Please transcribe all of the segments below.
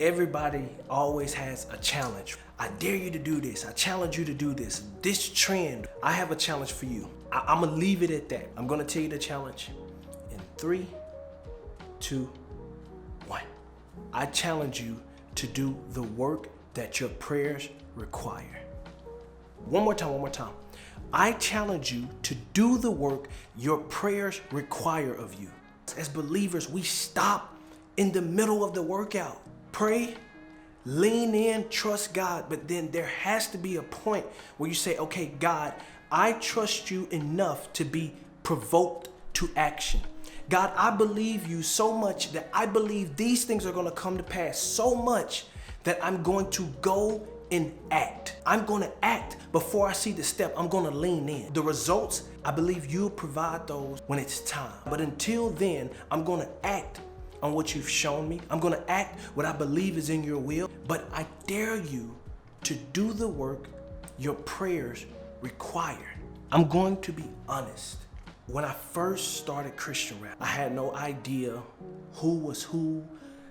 Everybody always has a challenge. I dare you to do this. I challenge you to do this. This trend, I have a challenge for you. I'm gonna leave it at that. I'm gonna tell you the challenge in 3, 2, 1. I challenge you to do the work that your prayers require. One more time. I challenge you to do the work your prayers require of you. As believers, we stop in the middle of the workout. Pray, lean in, trust God, but then there has to be a point where you say, okay, God, I trust you enough to be provoked to action. God, I believe you so much that I believe these things are going to come to pass so much that I'm going to go and act. I'm going to act before I see the step. I'm going to lean in. The results, I believe you'll provide those when it's time. But until then, I'm going to act on what you've shown me. I'm going to act what I believe is in your will. But I dare you to do the work your prayers require. I'm going to be honest. When I first started Christian rap, I had no idea who was who,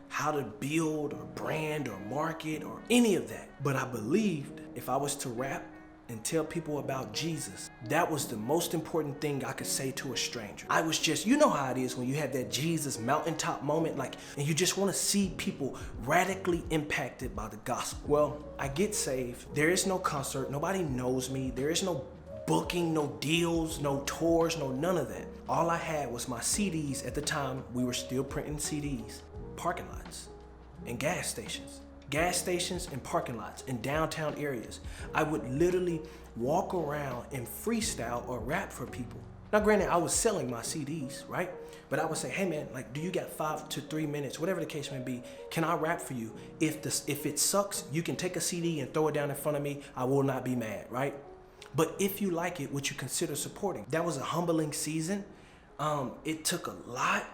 how to build or brand or market or any of that. But I believed if I was to rap and tell people about Jesus, that was the most important thing I could say to a stranger. I was just, you know how it is when you have that Jesus mountaintop moment, and you just want to see people radically impacted by the gospel. Well, I get saved. There is no concert. Nobody knows me. There is no booking, no deals, no tours, no none of that. All I had was my CDs. At the time, we were still printing CDs. Parking lots and gas stations and parking lots in downtown areas. I would literally walk around and freestyle or rap for people. Now granted, I was selling my CDs, right? But I would say, hey man, do you got 5 to 3 minutes, whatever the case may be, can I rap for you? If it sucks, you can take a CD and throw it down in front of me. I will not be mad, right? But if you like it, would you consider supporting? That was a humbling season. It took a lot.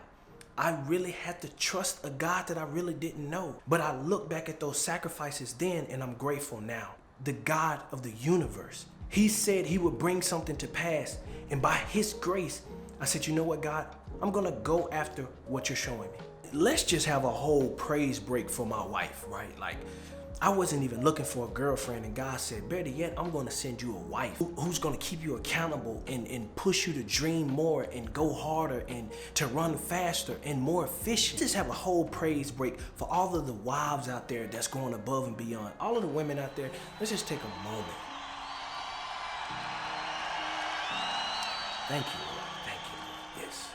I really had to trust a God that I really didn't know. But I look back at those sacrifices then and I'm grateful now. The God of the universe, he said he would bring something to pass. And by his grace, I said, you know what, God? I'm gonna go after what you're showing me. Let's just have a whole praise break for my wife, right? I wasn't even looking for a girlfriend, and God said, better yet, I'm gonna send you a wife who's gonna keep you accountable and push you to dream more and go harder and to run faster and more efficient. Just have a whole praise break for all of the wives out there that's going above and beyond. All of the women out there, let's just take a moment. Thank you, Lord. Thank you, Lord. Yes.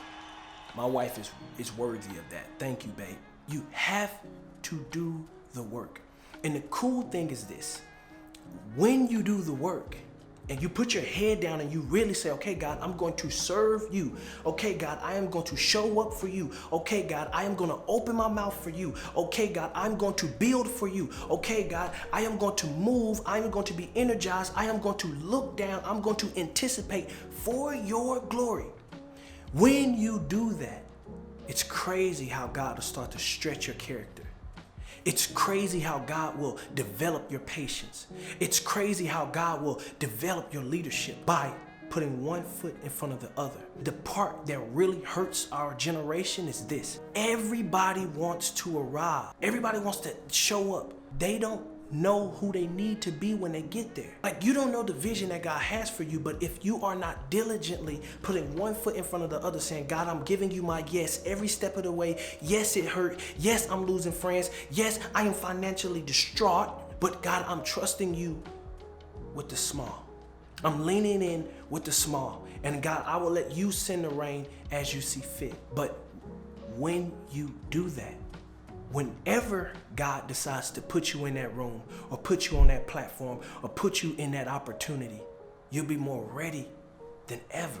My wife is worthy of that. Thank you, babe. You have to do the work. And the cool thing is this, when you do the work and you put your head down and you really say, okay, God, I'm going to serve you. Okay, God, I am going to show up for you. Okay, God, I am going to open my mouth for you. Okay, God, I'm going to build for you. Okay, God, I am going to move. I am going to be energized. I am going to look down. I'm going to anticipate for your glory. When you do that, it's crazy how God will start to stretch your character. It's crazy how God will develop your patience. It's crazy how God will develop your leadership by putting one foot in front of the other. The part that really hurts our generation is this. Everybody wants to arrive. Everybody wants to show up. They don't know who they need to be when they get there. You don't know the vision that God has for you, but if you are not diligently putting one foot in front of the other saying, God, I'm giving you my yes every step of the way. Yes, it hurt. Yes, I'm losing friends. Yes, I am financially distraught, but God, I'm trusting you with the small. I'm leaning in with the small. And God, I will let you send the rain as you see fit. But when you do that, whenever God decides to put you in that room or put you on that platform or put you in that opportunity, you'll be more ready than ever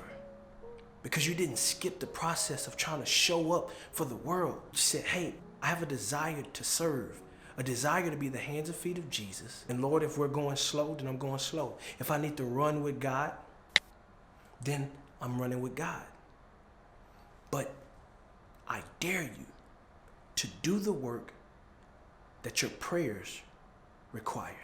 because you didn't skip the process of trying to show up for the world. You said, hey, I have a desire to serve, a desire to be the hands and feet of Jesus. And Lord, if we're going slow, then I'm going slow. If I need to run with God, then I'm running with God. But I dare you to do the work that your prayers require.